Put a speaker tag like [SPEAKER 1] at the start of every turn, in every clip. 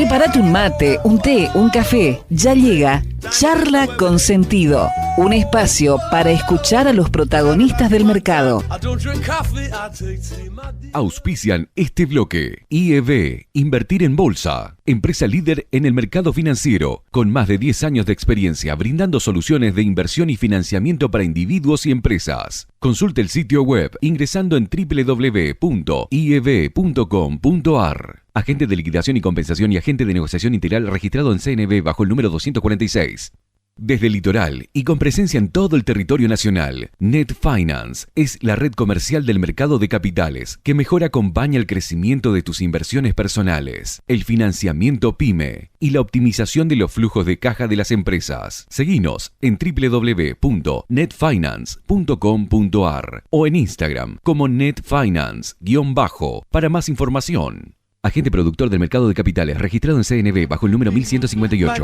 [SPEAKER 1] Prepárate un mate, un té, un café. Ya llega Charla con Sentido, un espacio para escuchar a los protagonistas del mercado.
[SPEAKER 2] Auspician este bloque. IEB, Invertir en Bolsa, empresa líder en el mercado financiero, con más de 10 años de experiencia brindando soluciones de inversión y financiamiento para individuos y empresas. Consulte el sitio web ingresando en www.ieb.com.ar. Agente de liquidación y compensación y agente de negociación integral registrado en CNB bajo el número 246. Desde el litoral y con presencia en todo el territorio nacional, Net Finance es la red comercial del mercado de capitales que mejor acompaña el crecimiento de tus inversiones personales, el financiamiento PYME y la optimización de los flujos de caja de las empresas. Seguinos en www.netfinance.com.ar o en Instagram como netfinance_ para más información. Agente productor del mercado de capitales registrado en CNB bajo el número 1158.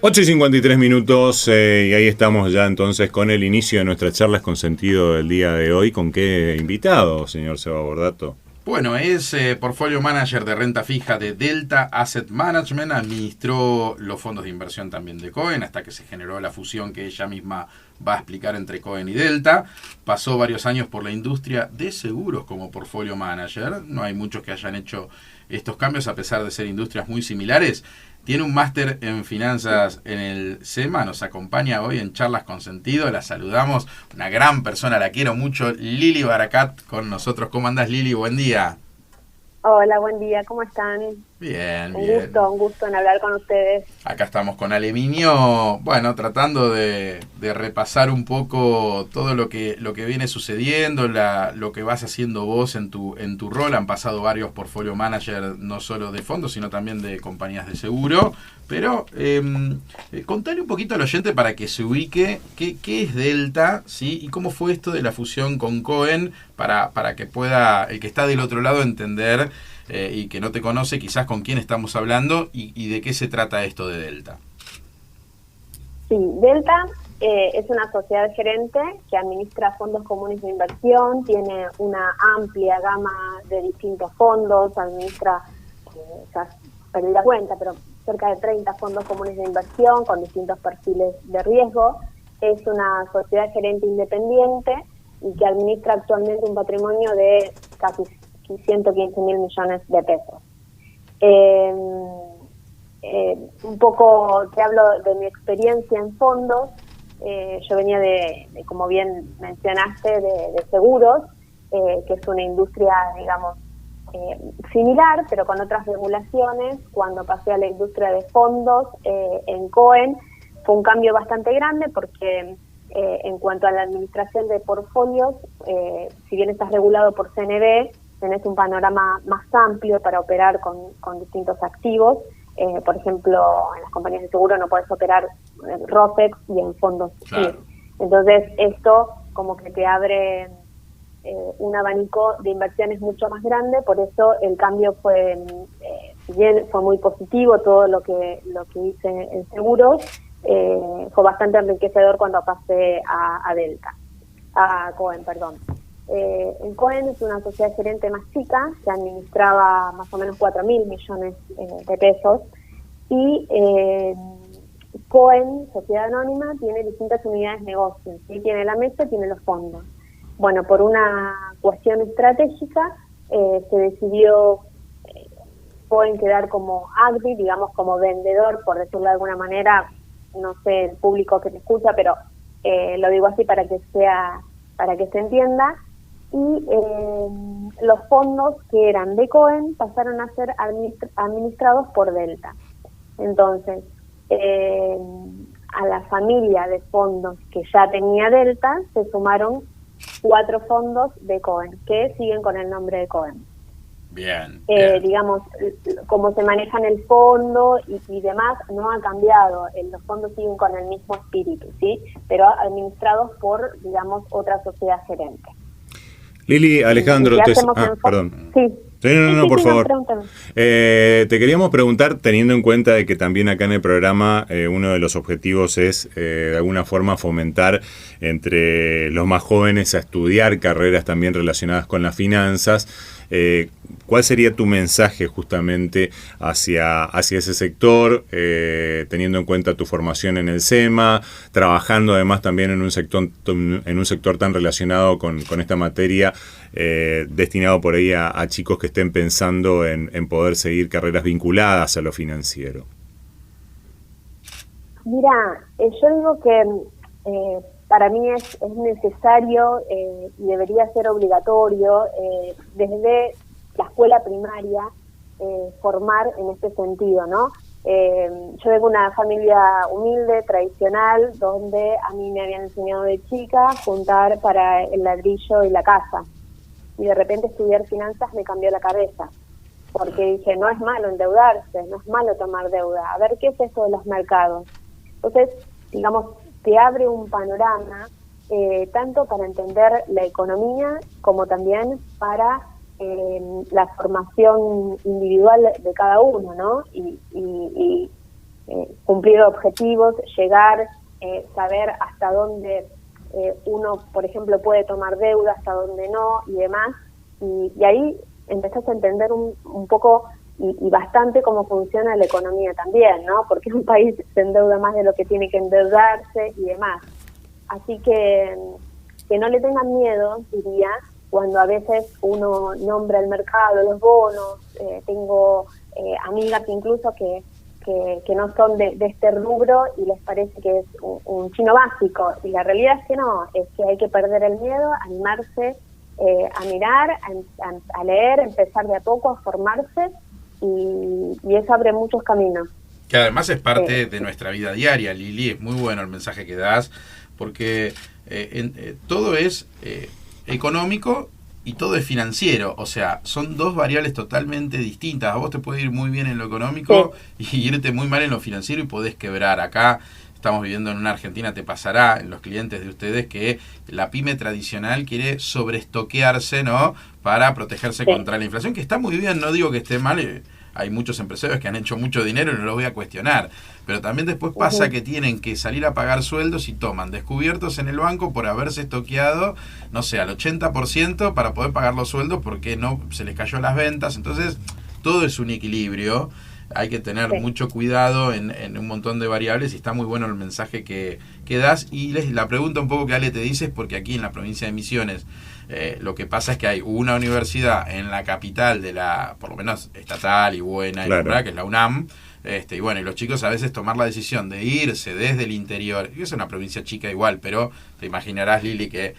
[SPEAKER 3] 8:53 y ahí estamos ya entonces con el inicio de nuestras charlas con sentido del día de hoy. ¿Con qué invitado, señor Seba Bordato?
[SPEAKER 4] Bueno, es portfolio manager de renta fija de Delta Asset Management, administró los fondos de inversión también de Cohen hasta que se generó la fusión que ella misma va a explicar entre Cohen y Delta. Pasó varios años por la industria de seguros como portfolio manager. No hay muchos que hayan hecho estos cambios a pesar de ser industrias muy similares. Tiene un máster en finanzas en el SEMA, nos acompaña hoy en Charlas con Sentido, la saludamos, una gran persona, la quiero mucho, Lili Barakat con nosotros. ¿Cómo andás, Lili? Buen día.
[SPEAKER 5] Hola, buen día, ¿cómo están?
[SPEAKER 4] Bien,
[SPEAKER 5] Un gusto en hablar con ustedes.
[SPEAKER 4] Acá estamos con Aleminio, bueno, tratando de repasar un poco todo lo que viene sucediendo, lo que vas haciendo vos en tu rol. Han pasado varios portfolio manager, no solo de fondos, sino también de compañías de seguro. Pero contale un poquito al oyente para que se ubique qué es Delta, ¿sí? Y cómo fue esto de la fusión con Cohen para que pueda el que está del otro lado entender y que no te conoce quizás con quién estamos hablando y de qué se trata esto de Delta.
[SPEAKER 5] Sí, Delta es una sociedad gerente que administra fondos comunes de inversión, tiene una amplia gama de distintos fondos, administra, ya perdí la cuenta, pero cerca de 30 fondos comunes de inversión con distintos perfiles de riesgo. Es una sociedad gerente independiente y que administra actualmente un patrimonio de casi 115 mil millones de pesos. Un poco te hablo de mi experiencia en fondos. Yo venía de como bien mencionaste, de seguros, que es una industria, digamos, similar, pero con otras regulaciones. Cuando pasé a la industria de fondos en Cohen, fue un cambio bastante grande porque en cuanto a la administración de portfolios, si bien estás regulado por CNB, tenés un panorama más amplio para operar con distintos activos. Por ejemplo, en las compañías de seguro no podés operar en ROFEX y en fondos.
[SPEAKER 4] Claro.
[SPEAKER 5] Entonces esto como que te abre un abanico de inversiones mucho más grande. Por eso el cambio fue, si bien fue muy positivo todo lo que hice en seguros, fue bastante enriquecedor cuando pasé a Cohen, perdón. En Cohen es una sociedad gerente más chica, que administraba más o menos 4.000 millones de pesos, y Cohen, sociedad anónima, tiene distintas unidades de negocio, ¿sí? Tiene la mesa y tiene los fondos. Bueno, por una cuestión estratégica se decidió Cohen quedar como AGBI, digamos como vendedor, por decirlo de alguna manera. No sé el público que te escucha, pero lo digo así para que se entienda. Y los fondos que eran de Cohen pasaron a ser administrados por Delta. Entonces, a la familia de fondos que ya tenía Delta se sumaron 4 fondos de Cohen que siguen con el nombre de Cohen.
[SPEAKER 4] Bien.
[SPEAKER 5] Digamos, cómo se maneja en el fondo y demás no ha cambiado. Los fondos siguen con el mismo espíritu, ¿sí? Pero administrados por, digamos, otra sociedad gerente.
[SPEAKER 3] Lili, Alejandro,
[SPEAKER 5] perdón. Sí.
[SPEAKER 3] Sí, no, por favor.
[SPEAKER 5] Pregúntame.
[SPEAKER 3] Te queríamos preguntar, teniendo en cuenta de que también acá en el programa uno de los objetivos es de alguna forma fomentar entre los más jóvenes a estudiar carreras también relacionadas con las finanzas. ¿Cuál sería tu mensaje justamente hacia ese sector, teniendo en cuenta tu formación en el SEMA, trabajando además también en un sector tan relacionado con esta materia, destinado por ahí a chicos que estén pensando en poder seguir carreras vinculadas a lo financiero?
[SPEAKER 5] Mira, yo digo que para mí es necesario y debería ser obligatorio desde la escuela primaria formar en este sentido, ¿no? Yo vengo de una familia humilde, tradicional, donde a mí me habían enseñado de chica juntar para el ladrillo y la casa. Y de repente estudiar finanzas me cambió la cabeza, porque dije, no es malo endeudarse, no es malo tomar deuda. A ver, ¿qué es eso de los mercados? Entonces, digamos, te abre un panorama tanto para entender la economía como también para la formación individual de cada uno, ¿no? Y cumplir objetivos, llegar, saber hasta dónde uno, por ejemplo, puede tomar deuda, hasta dónde no y demás. Y ahí empezás a entender un poco y bastante cómo funciona la economía también, ¿no? Porque un país se endeuda más de lo que tiene que endeudarse y demás. Así que no le tengan miedo, diría, cuando a veces uno nombra el mercado, los bonos. Tengo amigas incluso que no son de este rubro y les parece que es un chino básico, y la realidad es que no, es que hay que perder el miedo, animarse a mirar, a leer, empezar de a poco a formarse, y eso abre muchos caminos.
[SPEAKER 4] Que además es parte de nuestra vida diaria, Lili. Es muy bueno el mensaje que das, porque todo es económico y todo es financiero. O sea, son dos variables totalmente distintas. A vos te puede ir muy bien en lo económico y irte muy mal en lo financiero y podés quebrar. Acá estamos viviendo en una Argentina, te pasará en los clientes de ustedes, que la pyme tradicional quiere sobreestoquearse, ¿no?, para protegerse contra la inflación, que está muy bien, no digo que esté mal. Hay muchos empresarios que han hecho mucho dinero y no lo voy a cuestionar, pero también después pasa que tienen que salir a pagar sueldos y toman descubiertos en el banco por haberse estoqueado, no sé, al 80% para poder pagar los sueldos porque no se les cayó las ventas. Entonces todo es un equilibrio, hay que tener mucho cuidado en un montón de variables, y está muy bueno el mensaje que das. Y la pregunta un poco que Ale te dice es porque aquí en la provincia de Misiones lo que pasa es que hay una universidad en la capital de la, por lo menos estatal y buena, claro, que es la UNAM, y bueno, y los chicos a veces tomar la decisión de irse desde el interior, y es una provincia chica igual, pero te imaginarás, Lili, que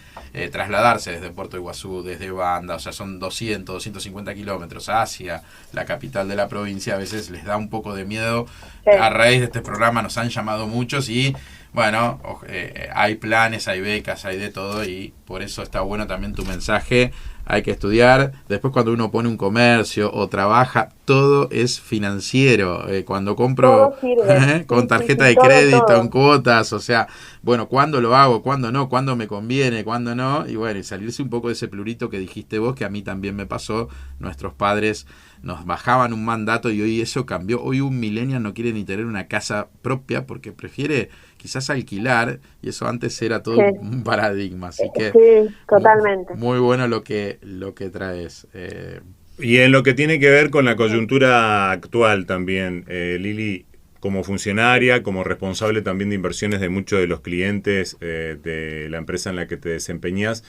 [SPEAKER 4] trasladarse desde Puerto Iguazú, desde Banda, o sea, son 250 kilómetros hacia la capital de la provincia, a veces les da un poco de miedo. A raíz de este programa nos han llamado muchos y bueno, hay planes, hay becas, hay de todo, y por eso está bueno también tu mensaje. Hay que estudiar. Después, cuando uno pone un comercio o trabaja, todo es financiero. Cuando compro con tarjeta de crédito, todo en cuotas, o sea, bueno, ¿cuándo lo hago? ¿Cuándo no? ¿Cuándo me conviene? ¿Cuándo no? Y bueno, y salirse un poco de ese plurito que dijiste vos, que a mí también me pasó. Nuestros padres nos bajaban un mandato y hoy eso cambió. Hoy un millennial no quiere ni tener una casa propia porque prefiere quizás alquilar, y eso antes era todo un paradigma. Así que
[SPEAKER 5] totalmente.
[SPEAKER 4] Muy bueno lo que traes.
[SPEAKER 3] Y en lo que tiene que ver con la coyuntura actual también, Lili, como funcionaria, como responsable también de inversiones de muchos de los clientes de la empresa en la que te desempeñas,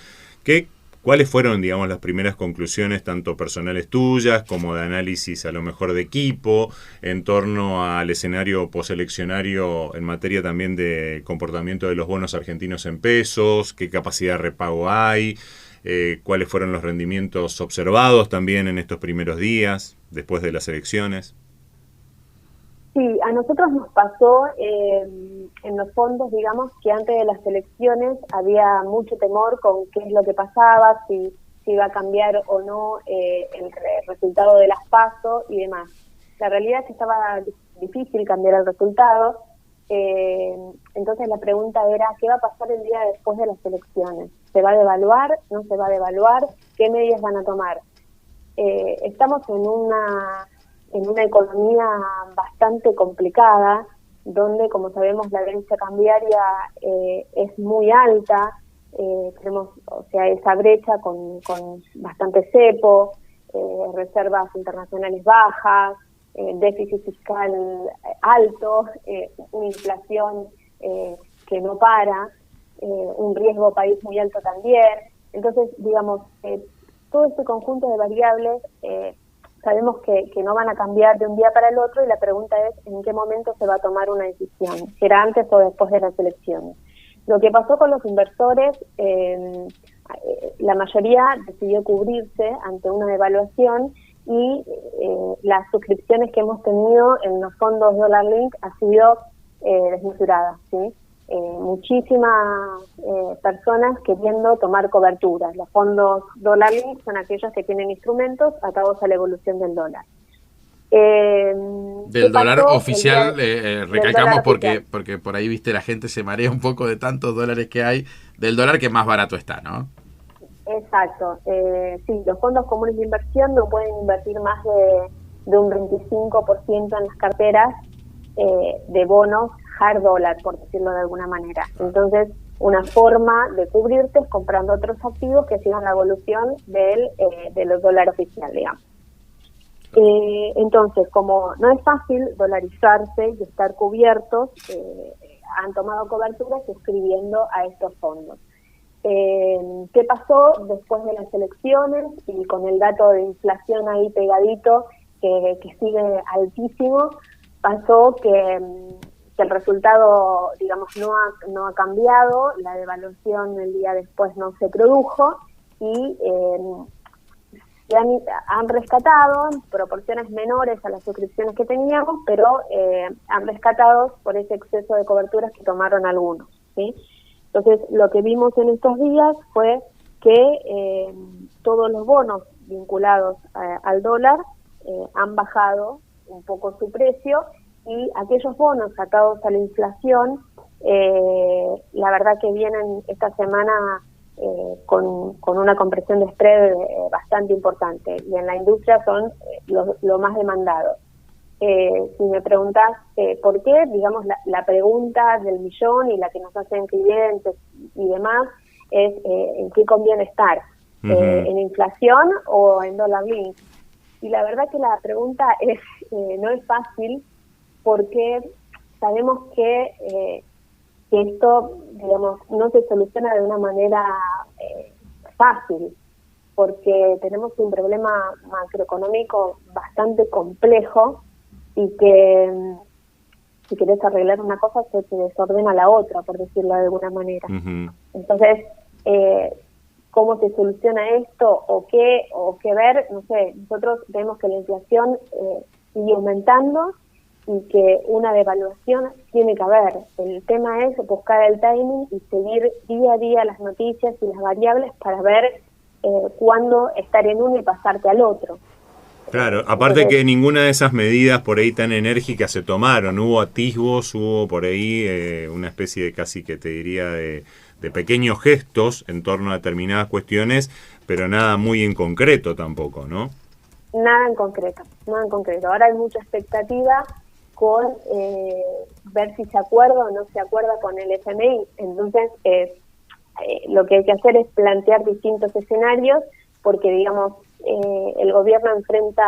[SPEAKER 3] ¿cuáles fueron, digamos, las primeras conclusiones, tanto personales tuyas como de análisis a lo mejor de equipo, en torno al escenario poseleccionario en materia también de comportamiento de los bonos argentinos en pesos? ¿Qué capacidad de repago hay? ¿Cuáles fueron los rendimientos observados también en estos primeros días, después de las elecciones?
[SPEAKER 5] Sí, a nosotros nos pasó en los fondos, digamos, que antes de las elecciones había mucho temor con qué es lo que pasaba, si iba a cambiar o no el resultado de las PASO y demás. La realidad es que estaba difícil cambiar el resultado, entonces la pregunta era, ¿qué va a pasar el día después de las elecciones? ¿Se va a devaluar? ¿No se va a devaluar? ¿Qué medidas van a tomar? estamos en una economía bastante complicada, donde, como sabemos, la brecha cambiaria es muy alta. Tenemos, o sea, esa brecha con bastante cepo, reservas internacionales bajas, déficit fiscal alto, una inflación que no para, un riesgo país muy alto también. Entonces, digamos, todo este conjunto de variables sabemos que no van a cambiar de un día para el otro, y la pregunta es en qué momento se va a tomar una decisión, será antes o después de las elecciones. Lo que pasó con los inversores, la mayoría decidió cubrirse ante una devaluación, y las suscripciones que hemos tenido en los fondos Dollar Link ha sido desmesurada, ¿sí? Muchísimas personas queriendo tomar coberturas. Los fondos Dollar Link son aquellos que tienen instrumentos atados a la evolución del dólar.
[SPEAKER 4] Del dólar oficial, recalcamos,
[SPEAKER 5] dólar oficial,
[SPEAKER 4] porque por ahí, viste, la gente se marea un poco de tantos dólares que hay, del dólar que más barato está, ¿no?
[SPEAKER 5] Exacto. Sí, los fondos comunes de inversión no pueden invertir más de un 25% en las carteras de bonos hard dólar, por decirlo de alguna manera. Entonces, una forma de cubrirte es comprando otros activos que sigan la evolución de los dólares oficial, digamos. Entonces, como no es fácil dolarizarse y estar cubiertos, han tomado cobertura suscribiendo a estos fondos. ¿Qué pasó después de las elecciones y con el dato de inflación ahí pegadito que sigue altísimo? Pasó que el resultado, digamos, no ha cambiado, la devaluación el día después no se produjo, y se han rescatado en proporciones menores a las suscripciones que teníamos, pero han rescatado por ese exceso de coberturas que tomaron algunos, ¿sí? Entonces, lo que vimos en estos días fue que todos los bonos vinculados al dólar han bajado un poco su precio, y aquellos bonos atados a la inflación, la verdad que vienen esta semana con una compresión de spread bastante importante, y en la industria son lo más demandado. Si me preguntas por qué, digamos, la pregunta del millón y la que nos hacen clientes y demás es ¿en qué conviene estar? ¿En inflación o en dólar link? Y la verdad que la pregunta no es fácil, porque sabemos que esto, digamos, no se soluciona de una manera fácil, porque tenemos un problema macroeconómico bastante complejo, y que si querés arreglar una cosa se te desordena la otra, por decirlo de alguna manera. Entonces, ¿cómo se soluciona esto o qué ver? No sé, nosotros vemos que la inflación sigue aumentando y que una devaluación tiene que haber. El tema es buscar el timing y seguir día a día las noticias y las variables para ver cuándo estar en uno y pasarte al otro.
[SPEAKER 3] Claro, aparte que ninguna de esas medidas por ahí tan enérgicas se tomaron, hubo atisbos, hubo por ahí una especie de, casi que te diría, de pequeños gestos en torno a determinadas cuestiones, pero nada muy en concreto tampoco, ¿no?
[SPEAKER 5] Nada en concreto. Ahora hay mucha expectativa con ver si se acuerda o no se acuerda con el FMI. Entonces, lo que hay que hacer es plantear distintos escenarios, porque, digamos, el gobierno enfrenta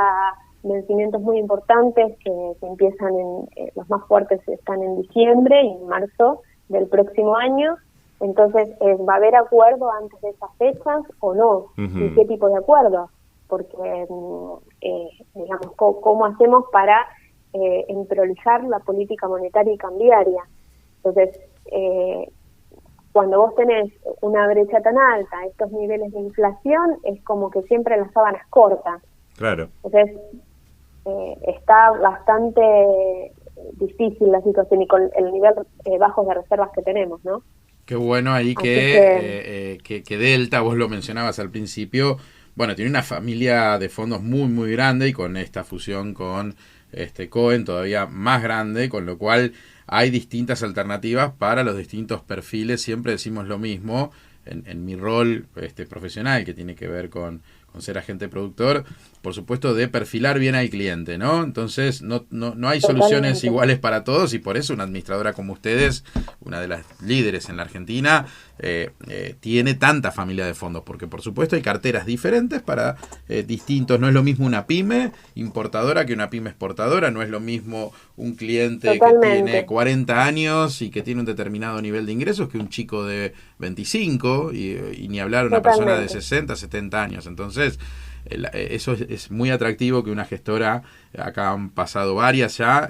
[SPEAKER 5] vencimientos muy importantes que empiezan los más fuertes están en diciembre y en marzo del próximo año. Entonces, ¿va a haber acuerdo antes de esas fechas o no? ¿Y qué tipo de acuerdo? Porque, digamos, ¿cómo hacemos para emprolijar la política monetaria y cambiaria? Entonces, cuando vos tenés una brecha tan alta, estos niveles de inflación, es como que siempre las sábanas cortas.
[SPEAKER 3] Claro.
[SPEAKER 5] Entonces, está bastante difícil la situación, y con el nivel bajo de reservas que tenemos, ¿no?
[SPEAKER 4] Qué bueno ahí que Delta, vos lo mencionabas al principio, bueno, tiene una familia de fondos muy, muy grande, y con esta fusión con Cohen todavía más grande, con lo cual hay distintas alternativas para los distintos perfiles. Siempre decimos lo mismo en mi rol profesional, que tiene que ver con con ser agente productor, por supuesto, de perfilar bien al cliente, ¿no? Entonces, no hay soluciones iguales para todos y por eso una administradora como ustedes, una de las líderes en la Argentina, tiene tanta familia de fondos, porque por supuesto hay carteras diferentes para distintos. No es lo mismo una pyme importadora que una pyme exportadora, no es lo mismo un cliente que tiene 40 años y que tiene un determinado nivel de ingresos que un chico de 25 y ni hablar una persona de 60, 70 años. Entonces, eso es muy atractivo que una gestora, acá han pasado varias ya,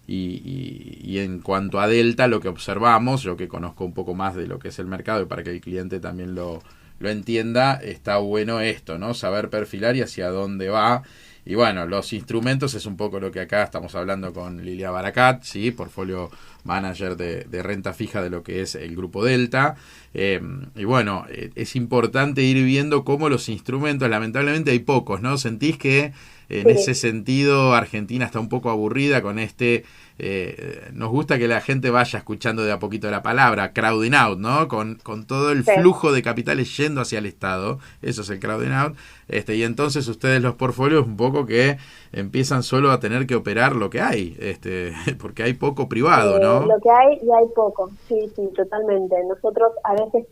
[SPEAKER 4] y en cuanto a Delta, lo que observamos, yo que conozco un poco más de lo que es el mercado y para que el cliente también lo entienda, está bueno esto, ¿no? Saber perfilar y hacia dónde va. Y bueno, los instrumentos es un poco lo que acá estamos hablando con Lilia Baracat, ¿sí? Portfolio manager de renta fija de lo que es el grupo Delta. Y bueno, es importante ir viendo cómo los instrumentos, lamentablemente hay pocos, ¿no? ¿Sentís que en ese sentido Argentina está un poco aburrida con nos gusta que la gente vaya escuchando de a poquito la palabra, crowding out, ¿no? Con todo el flujo de capitales yendo hacia el Estado, eso es el crowding out, y entonces ustedes los portfolios un poco que empiezan solo a tener que operar lo que hay, porque hay poco privado, ¿no?
[SPEAKER 5] Lo que hay y hay poco, sí, totalmente. Nosotros a veces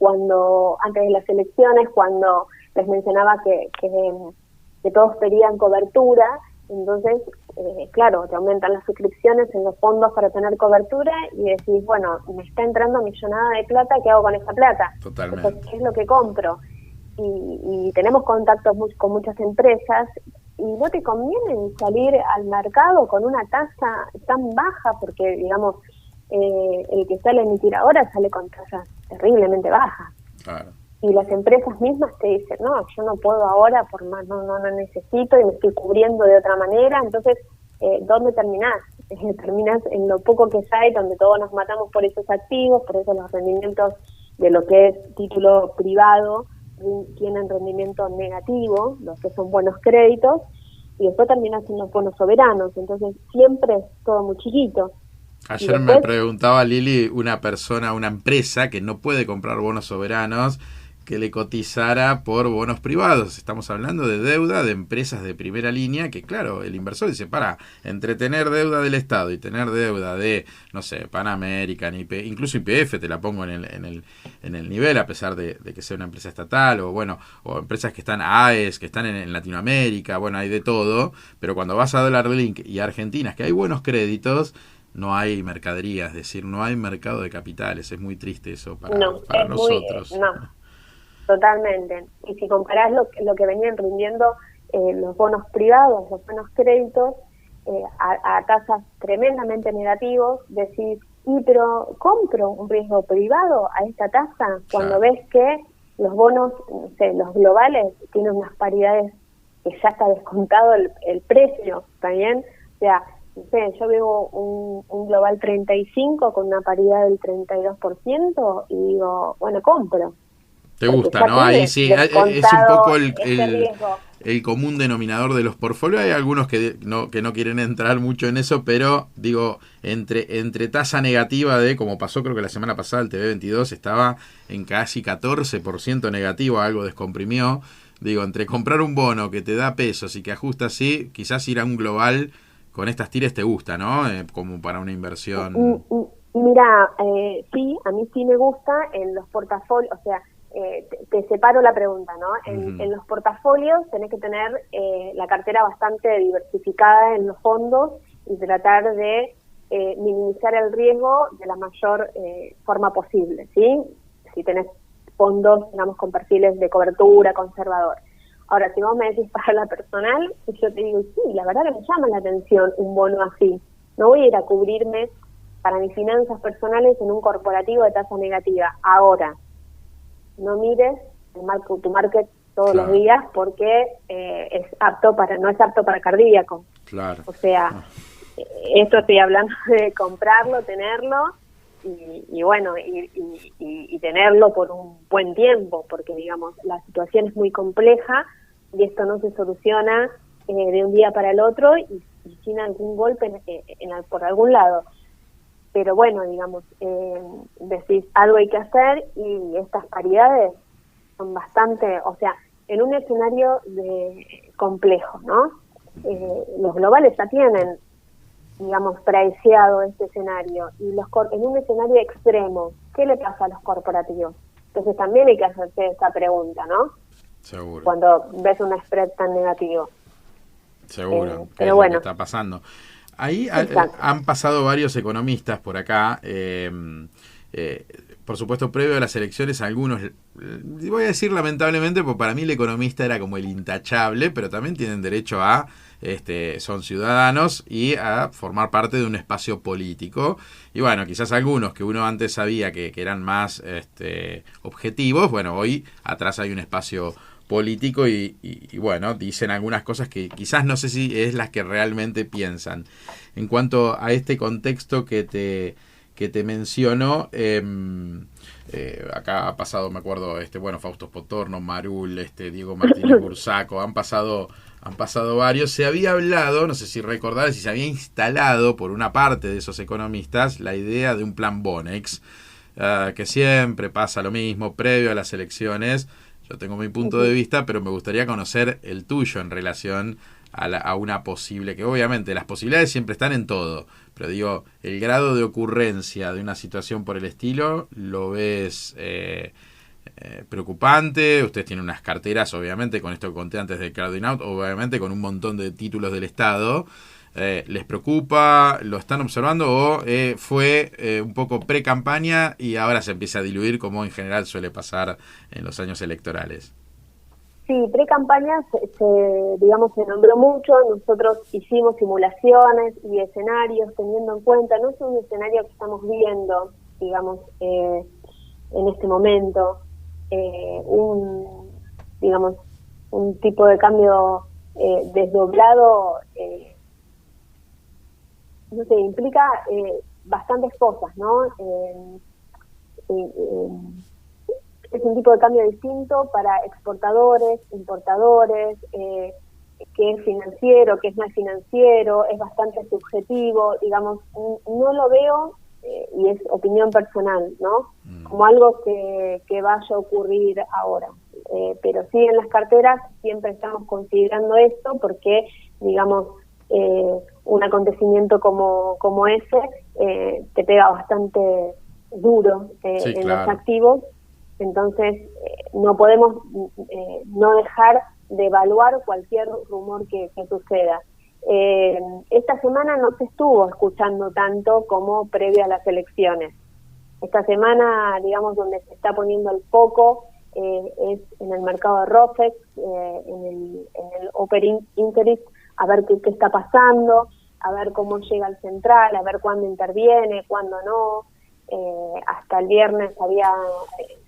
[SPEAKER 5] antes de las elecciones, cuando les mencionaba que todos pedían cobertura, entonces, claro, te aumentan las suscripciones en los fondos para tener cobertura y decís, bueno, me está entrando millonada de plata, ¿qué hago con esa plata?
[SPEAKER 4] Totalmente.
[SPEAKER 5] Entonces, ¿qué es lo que compro? Y tenemos contactos con muchas empresas y no te conviene salir al mercado con una tasa tan baja porque, digamos, el que sale a emitir ahora sale con tasas terriblemente bajas.
[SPEAKER 4] Claro.
[SPEAKER 5] Y las empresas mismas te dicen, no, yo no puedo ahora, por más no necesito y me estoy cubriendo de otra manera. Entonces, ¿dónde terminás? Terminás en lo poco que hay, donde todos nos matamos por esos activos, por eso los rendimientos de lo que es título privado tienen rendimiento negativo, los que son buenos créditos, y después terminás en los bonos soberanos. Entonces, siempre es todo muy chiquito.
[SPEAKER 4] Ayer después, me preguntaba Lili, una empresa que no puede comprar bonos soberanos, que le cotizara por bonos privados. Estamos hablando de deuda de empresas de primera línea que, claro, el inversor dice, entre tener deuda del Estado y tener deuda de, no sé, Pan American, incluso YPF, te la pongo en el nivel, a pesar de que sea una empresa estatal, o empresas que están AES, que están en Latinoamérica, bueno, hay de todo, pero cuando vas a Dollar Link y a Argentina, que hay buenos créditos, no hay mercadería, es decir, no hay mercado de capitales. Es muy triste eso para nosotros.
[SPEAKER 5] Totalmente. Y si comparás lo que venían rindiendo los bonos privados, los buenos créditos, a tasas tremendamente negativos, decís, pero ¿compro un riesgo privado a esta tasa? Cuando ves que los bonos, no sé, los globales tienen unas paridades que ya está descontado el precio, ¿está bien? O sea, no sé, yo veo un global 35 con una paridad del 32% y digo, bueno, compro.
[SPEAKER 4] Te gusta, ¿no? Ahí sí, es un poco el común denominador de los portfolios. Hay algunos que no quieren entrar mucho en eso, pero digo, entre tasa negativa como pasó creo que la semana pasada, el TV22 estaba en casi 14% negativo, algo descomprimió. Digo, entre comprar un bono que te da pesos y que ajusta así, quizás ir a un global con estas tires te gusta, ¿no? Como para una inversión.
[SPEAKER 5] Mira, sí, a mí sí me gusta en los portafolios, o sea, te separo la pregunta, ¿no? En los portafolios tenés que tener la cartera bastante diversificada en los fondos y tratar de minimizar el riesgo de la mayor forma posible, ¿sí? Si tenés fondos, digamos, con perfiles de cobertura, conservador. Ahora, si vos me decís para la personal, yo te digo, sí, la verdad que me llama la atención un bono así. No voy a ir a cubrirme para mis finanzas personales en un corporativo de tasa negativa. Ahora, no mires tu market todos los días porque no es apto para cardíaco.
[SPEAKER 4] Claro.
[SPEAKER 5] O sea, esto estoy hablando de comprarlo, tenerlo y bueno, y tenerlo por un buen tiempo, porque digamos, la situación es muy compleja y esto no se soluciona de un día para el otro y sin algún golpe por algún lado. Pero bueno, digamos, decís, algo hay que hacer y estas paridades son bastante, o sea, en un escenario complejo, ¿no? Los globales ya tienen, digamos, priceado este escenario, y en un escenario extremo, ¿qué le pasa a los corporativos? Entonces también hay que hacerse esa pregunta, ¿no?
[SPEAKER 4] Seguro.
[SPEAKER 5] Cuando ves un spread tan negativo.
[SPEAKER 4] Seguro, que
[SPEAKER 5] pero
[SPEAKER 4] es
[SPEAKER 5] bueno,
[SPEAKER 4] lo que está pasando. Ahí
[SPEAKER 5] exacto.
[SPEAKER 4] han pasado varios economistas por acá. Por supuesto, previo a las elecciones, algunos, voy a decir lamentablemente, porque para mí el economista era como el intachable, pero también tienen derecho a, son ciudadanos y a formar parte de un espacio político. Y bueno, quizás algunos que uno antes sabía que eran más objetivos, bueno, hoy atrás hay un espacio político y bueno, dicen algunas cosas que quizás no sé si es las que realmente piensan. En cuanto a este contexto que te menciono, acá ha pasado, me acuerdo, bueno, Fausto Potorno, Marul, Diego Martínez Bursaco, han pasado varios. Se había hablado, no sé si recordar, si se había instalado por una parte de esos economistas la idea de un plan Bonex, que siempre pasa lo mismo, previo a las elecciones. Yo tengo mi punto de vista, pero me gustaría conocer el tuyo en relación a una posible, que obviamente las posibilidades siempre están en todo, pero digo, el grado de ocurrencia de una situación por el estilo, ¿lo ves preocupante? Ustedes tienen unas carteras, obviamente, con esto que conté antes de Crowding Out, obviamente con un montón de títulos del Estado. ¿Les preocupa? ¿Lo están observando? ¿O fue un poco pre-campaña y ahora se empieza a diluir como en general suele pasar en los años electorales?
[SPEAKER 5] Sí, pre-campaña digamos, se nombró mucho. Nosotros hicimos simulaciones y escenarios teniendo en cuenta, no es un escenario que estamos viendo, digamos, en este momento, digamos, un tipo de cambio desdoblado, no sé, implica bastantes cosas, ¿no? Es un tipo de cambio distinto para exportadores, importadores, que es financiero, que no es financiero, es bastante subjetivo, digamos, no lo veo, y es opinión personal, ¿no? Como algo que vaya a ocurrir ahora. Pero sí, en las carteras siempre estamos considerando esto porque, digamos, un acontecimiento como ese te pega bastante duro
[SPEAKER 4] Sí,
[SPEAKER 5] en
[SPEAKER 4] claro.
[SPEAKER 5] los activos. Entonces, no podemos no dejar de evaluar cualquier rumor que suceda. Esta semana no se estuvo escuchando tanto como previo a las elecciones. Esta semana, digamos, donde se está poniendo el foco es en el mercado de ROFEX, en el Open Interest, a ver qué está pasando, a ver cómo llega el central, a ver cuándo interviene, cuándo no. Hasta el viernes había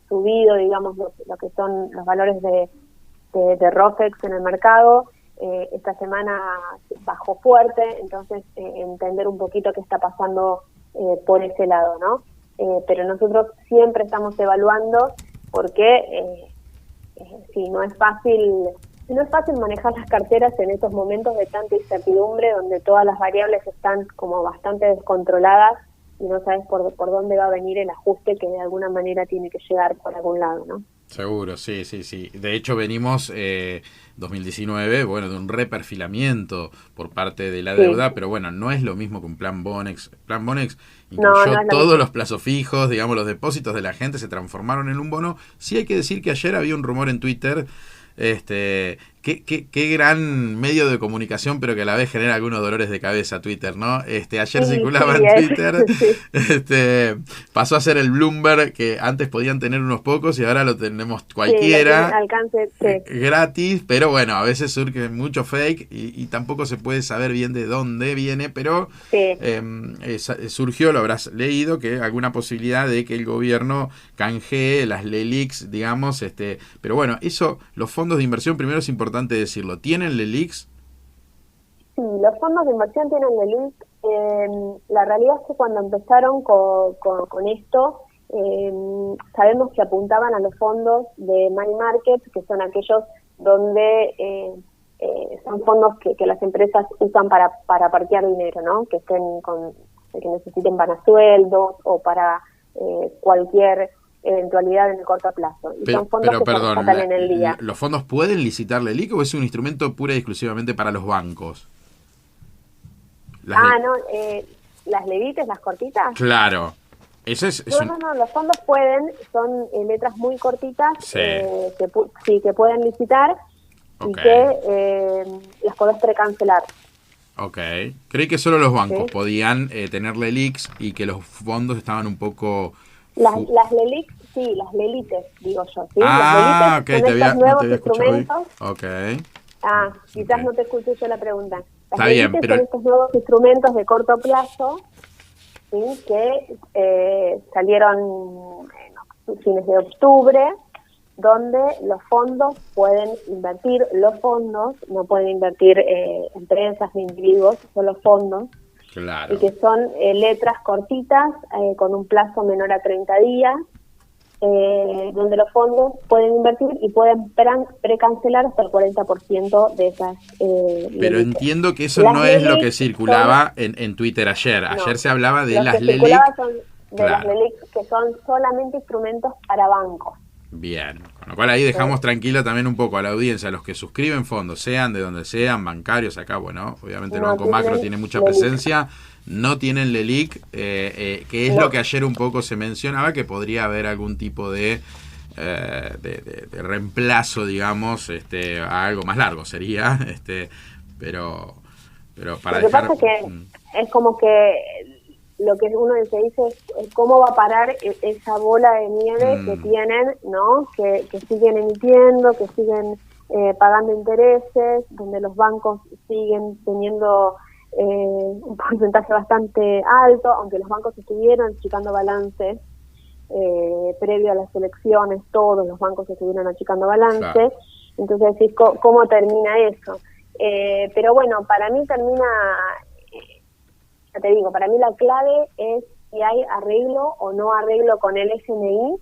[SPEAKER 5] subido, digamos, lo que son los valores de ROFEX en el mercado. Esta semana bajó fuerte, entonces entender un poquito qué está pasando por ese lado, ¿no? Pero nosotros siempre estamos evaluando porque si no es fácil manejar las carteras en estos momentos de tanta incertidumbre, donde todas las variables están como bastante descontroladas y no sabes por dónde va a venir el ajuste que de alguna manera tiene que llegar por algún lado, ¿no?
[SPEAKER 4] Seguro, sí. De hecho, venimos 2019, bueno, de un reperfilamiento por parte de la deuda, sí. Pero bueno, no es lo mismo que un plan Bonex. Plan Bonex incluyó
[SPEAKER 5] no
[SPEAKER 4] todos los plazos fijos, digamos, los depósitos de la gente se transformaron en un bono. Sí hay que decir que ayer había un rumor en Twitter, qué gran medio de comunicación, pero que a la vez genera algunos dolores de cabeza Twitter, ¿no? Ayer circulaba en Twitter, sí. Pasó a ser el Bloomberg, que antes podían tener unos pocos y ahora lo tenemos cualquiera,
[SPEAKER 5] sí, alcance, sí.
[SPEAKER 4] Gratis, pero bueno, a veces surge mucho fake y tampoco se puede saber bien de dónde viene, pero sí. Surgió, lo habrás leído, que alguna posibilidad de que el gobierno canjee las LELIQs, digamos, pero bueno, eso, los fondos de inversión, primero es importante decirlo, ¿tienen LELIQs?
[SPEAKER 5] Sí, los fondos de inversión tienen LELIQ. La realidad es que cuando empezaron con esto, sabemos que apuntaban a los fondos de money market, que son aquellos donde son fondos que las empresas usan para parquear dinero, ¿no? Que necesiten para sueldos o para cualquier eventualidad en el corto plazo. Y son fondos que se rescatan en el día.
[SPEAKER 4] ¿Los fondos pueden licitar LELIQ o es un instrumento pura y exclusivamente para los bancos?
[SPEAKER 5] Las levites, las cortitas.
[SPEAKER 4] Claro. Eso
[SPEAKER 5] No, los fondos son letras muy cortitas, que pueden licitar y que las podés precancelar.
[SPEAKER 4] Ok. Creí que solo los bancos podían tener LELIQs y que los fondos estaban un poco...
[SPEAKER 5] Las LELIQs, sí, las LELITES, digo yo. ¿sí?
[SPEAKER 4] Las LELITES son estos nuevos
[SPEAKER 5] instrumentos. Quizás no te escuché yo la pregunta. Las LELITES son estos nuevos instrumentos de corto plazo, ¿sí? Que salieron en fines de octubre, donde los fondos pueden invertir, no pueden invertir empresas ni individuos, solo fondos,
[SPEAKER 4] claro.
[SPEAKER 5] Y que son letras cortitas con un plazo menor a 30 días, donde los fondos pueden invertir y pueden precancelar hasta el 40% de esas
[SPEAKER 4] Pero entiendo que eso no es lo que circulaba en Twitter ayer. Ayer se hablaba de las LELIQ.
[SPEAKER 5] Las LELIQ, que son solamente instrumentos para bancos.
[SPEAKER 4] Bien, con lo cual ahí dejamos tranquila también un poco a la audiencia, a los que suscriben fondos, sean de donde sean, bancarios, acá, bueno, obviamente el Banco Macro tiene mucha presencia, no tienen LELIQ, que es lo que ayer un poco se mencionaba, que podría haber algún tipo de reemplazo, digamos, a algo más largo sería, pero para
[SPEAKER 5] lo que pasa es que es como que lo que uno se dice es cómo va a parar esa bola de nieve que tienen, ¿no? Que siguen emitiendo, que siguen pagando intereses, donde los bancos siguen teniendo un porcentaje bastante alto, aunque los bancos estuvieron achicando balances previo a las elecciones, todos los bancos estuvieron achicando balances, claro. Entonces decís, ¿cómo termina eso? Pero bueno, para mí termina... Ya te digo, para mí la clave es si hay arreglo o no arreglo con el FMI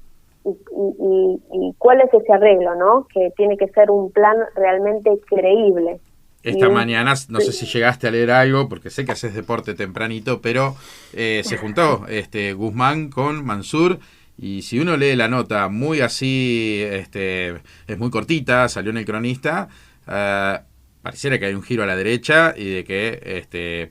[SPEAKER 5] y cuál es ese arreglo, ¿no? Que tiene que ser un plan realmente creíble.
[SPEAKER 4] Esta mañana, no sé si llegaste a leer algo, porque sé que haces deporte tempranito, pero se juntó Guzmán con Mansur, y si uno lee la nota muy así, es muy cortita, salió en El Cronista, pareciera que hay un giro a la derecha y de que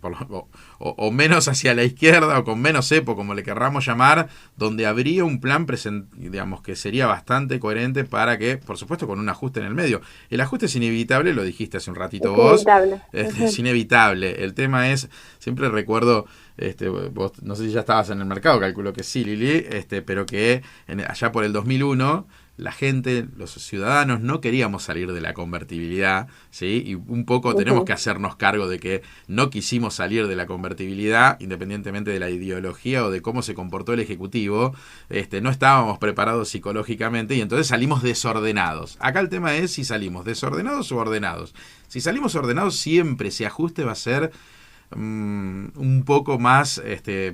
[SPEAKER 4] o menos hacia la izquierda o con menos cepo, como le querramos llamar, donde habría un plan digamos que sería bastante coherente para que, por supuesto, con un ajuste en el medio. El ajuste es inevitable, lo dijiste hace un ratito vos. Es inevitable. El tema es, siempre recuerdo, vos no sé si ya estabas en el mercado, calculo que sí, Lili, pero que allá por el 2001 la gente, los ciudadanos, no queríamos salir de la convertibilidad, ¿sí? Y un poco tenemos que hacernos cargo de que no quisimos salir de la convertibilidad, independientemente de la ideología o de cómo se comportó el Ejecutivo, no estábamos preparados psicológicamente y entonces salimos desordenados. Acá el tema es si salimos desordenados o ordenados. Si salimos ordenados, siempre ese ajuste va a ser un poco más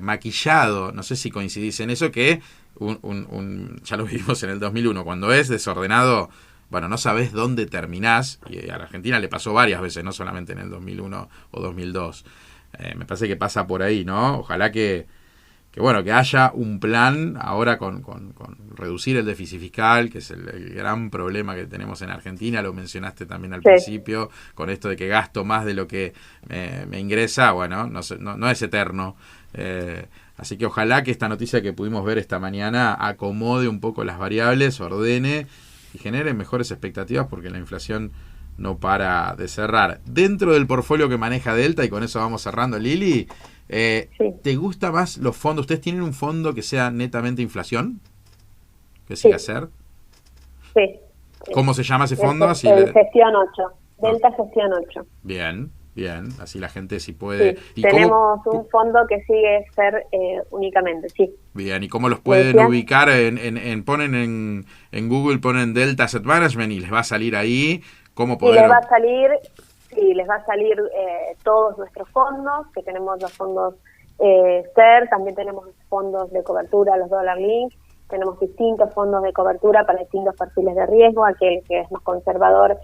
[SPEAKER 4] maquillado, no sé si coincidís en eso, que ya lo vimos en el 2001, cuando es desordenado, bueno, no sabés dónde terminás, y a la Argentina le pasó varias veces, no solamente en el 2001 o 2002. Me parece que pasa por ahí, ¿no? Ojalá que haya un plan ahora con reducir el déficit fiscal, que es el gran problema que tenemos en Argentina, lo mencionaste también al principio, con esto de que gasto más de lo que me ingresa, bueno, no es eterno. Así que ojalá que esta noticia que pudimos ver esta mañana acomode un poco las variables, ordene y genere mejores expectativas, porque la inflación no para de cerrar. Dentro del portfolio que maneja Delta, y con eso vamos cerrando, Lili, ¿te gusta más los fondos? ¿Ustedes tienen un fondo que sea netamente inflación? ¿Que siga a ser?
[SPEAKER 5] Sí.
[SPEAKER 4] ¿Cómo se llama ese fondo?
[SPEAKER 5] Gestión 8. Delta Gestión 8.
[SPEAKER 4] Bien, así la gente si puede.
[SPEAKER 5] Sí,
[SPEAKER 4] ¿Y
[SPEAKER 5] tenemos un fondo que sigue ser únicamente, sí.
[SPEAKER 4] Bien, ¿y cómo los pueden ubicar? Ponen en Google, ponen Delta Asset Management y les va a salir ahí. ¿Cómo poder?
[SPEAKER 5] Les va a salir todos nuestros fondos, que tenemos los fondos SER, también tenemos fondos de cobertura, los Dollar Link, tenemos distintos fondos de cobertura para distintos perfiles de riesgo, aquel que es más conservador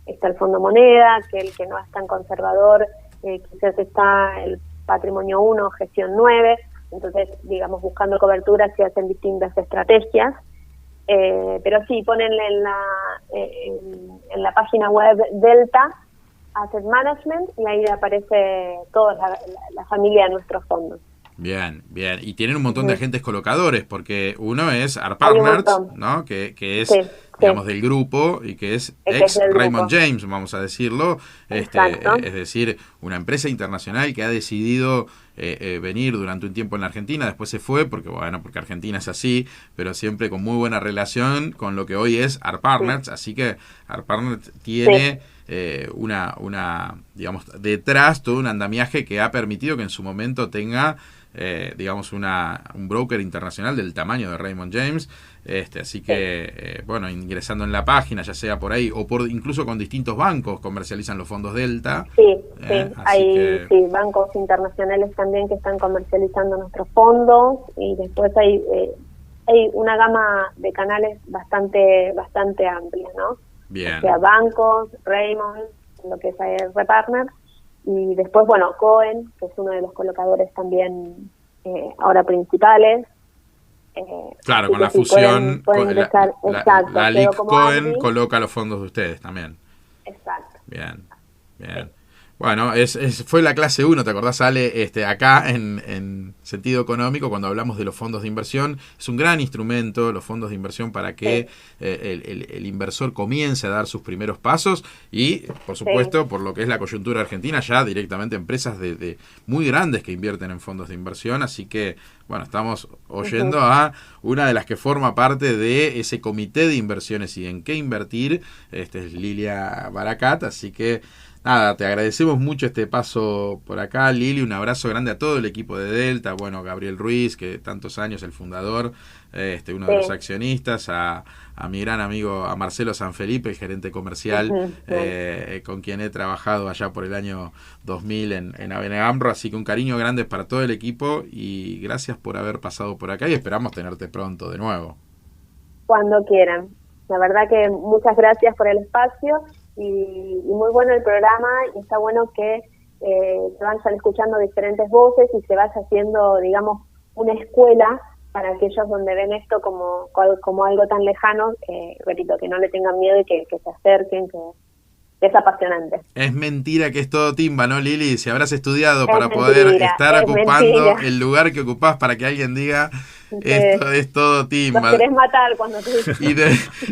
[SPEAKER 5] está el fondo moneda, aquel que no es tan conservador, quizás está el patrimonio 1, gestión 9, entonces, digamos, buscando cobertura se hacen distintas estrategias, Pero sí, ponen en la página web Delta Asset Management y ahí aparece toda la familia de nuestros fondos.
[SPEAKER 4] Bien, bien. Y tienen un montón de agentes colocadores, porque uno es Art
[SPEAKER 5] Hay un
[SPEAKER 4] Partners,
[SPEAKER 5] montón.
[SPEAKER 4] ¿no? Que es,
[SPEAKER 5] Sí,
[SPEAKER 4] digamos,
[SPEAKER 5] sí.
[SPEAKER 4] del grupo y que es
[SPEAKER 5] El que
[SPEAKER 4] ex
[SPEAKER 5] es del
[SPEAKER 4] Raymond
[SPEAKER 5] grupo.
[SPEAKER 4] James, vamos a decirlo.
[SPEAKER 5] Exacto.
[SPEAKER 4] Es decir, una empresa internacional que ha decidido venir durante un tiempo en la Argentina, después se fue, porque Argentina es así, pero siempre con muy buena relación con lo que hoy es Art Partners, así que Art Partners tiene... digamos, detrás todo un andamiaje que ha permitido que en su momento tenga, digamos, un broker internacional del tamaño de Raymond James, así que, bueno, ingresando en la página, ya sea por ahí o por incluso con distintos bancos comercializan los fondos Delta.
[SPEAKER 5] Sí, hay
[SPEAKER 4] que...
[SPEAKER 5] bancos internacionales también que están comercializando nuestros fondos y después hay una gama de canales bastante amplia, ¿no?
[SPEAKER 4] Bien.
[SPEAKER 5] O sea, bancos, Raymond, lo que es Repartner, y después, bueno, Cohen, que es uno de los colocadores también ahora principales.
[SPEAKER 4] Claro, con la
[SPEAKER 5] sí,
[SPEAKER 4] fusión,
[SPEAKER 5] pueden ingresar, exacto,
[SPEAKER 4] la
[SPEAKER 5] quedó
[SPEAKER 4] LIC
[SPEAKER 5] como
[SPEAKER 4] Cohen
[SPEAKER 5] admin.
[SPEAKER 4] coloca los fondos de ustedes también.
[SPEAKER 5] Exacto.
[SPEAKER 4] Bien, bien. Bueno, fue la clase 1, ¿te acordás, Ale? Acá en sentido económico, cuando hablamos de los fondos de inversión, es un gran instrumento, los fondos de inversión, para que el inversor comience a dar sus primeros pasos y, por supuesto, por lo que es la coyuntura argentina, ya directamente empresas de muy grandes que invierten en fondos de inversión, así que, bueno, estamos oyendo a una de las que forma parte de ese comité de inversiones y en qué invertir, es Lilia Barakat, así que nada, te agradecemos mucho este paso por acá, Lili, un abrazo grande a todo el equipo de Delta, bueno, Gabriel Ruiz, que tantos años, el fundador, uno de los accionistas, a mi gran amigo, a Marcelo Sanfelipe, el gerente comercial, con quien he trabajado allá por el año 2000 en ABN AMRO, así que un cariño grande para todo el equipo y gracias por haber pasado por acá y esperamos tenerte pronto de nuevo.
[SPEAKER 5] Cuando quieran. La verdad que muchas gracias por el espacio y muy bueno el programa y está bueno que se vayan escuchando diferentes voces y se vaya haciendo, digamos, una escuela para aquellos donde ven esto como algo tan lejano, repito, que no le tengan miedo y que se acerquen, que es apasionante.
[SPEAKER 4] Es mentira que es todo timba, ¿no, Lili? Si habrás estudiado para poder estar ocupando el lugar que ocupás para que alguien diga esto es todo timba.
[SPEAKER 5] Los querés matar cuando te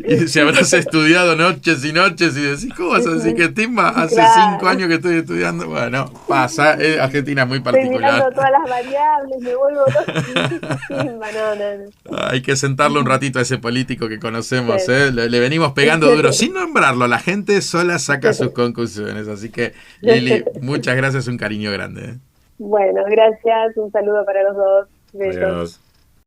[SPEAKER 4] y si habrás estudiado noches y noches y decís, ¿cómo vas a decir que timba? Hace 5 años que estoy estudiando. Bueno, pasa, Argentina es muy particular.
[SPEAKER 5] Estoy mirando todas las variables, me vuelvo timba, no.
[SPEAKER 4] Hay que sentarlo un ratito a ese político que conocemos, le venimos pegando duro, sin nombrarlo, la gente sola saca sus conclusiones, así que Lili, muchas gracias, un cariño grande.
[SPEAKER 5] Bueno, gracias, un saludo para los dos. Besos.
[SPEAKER 3] Adiós.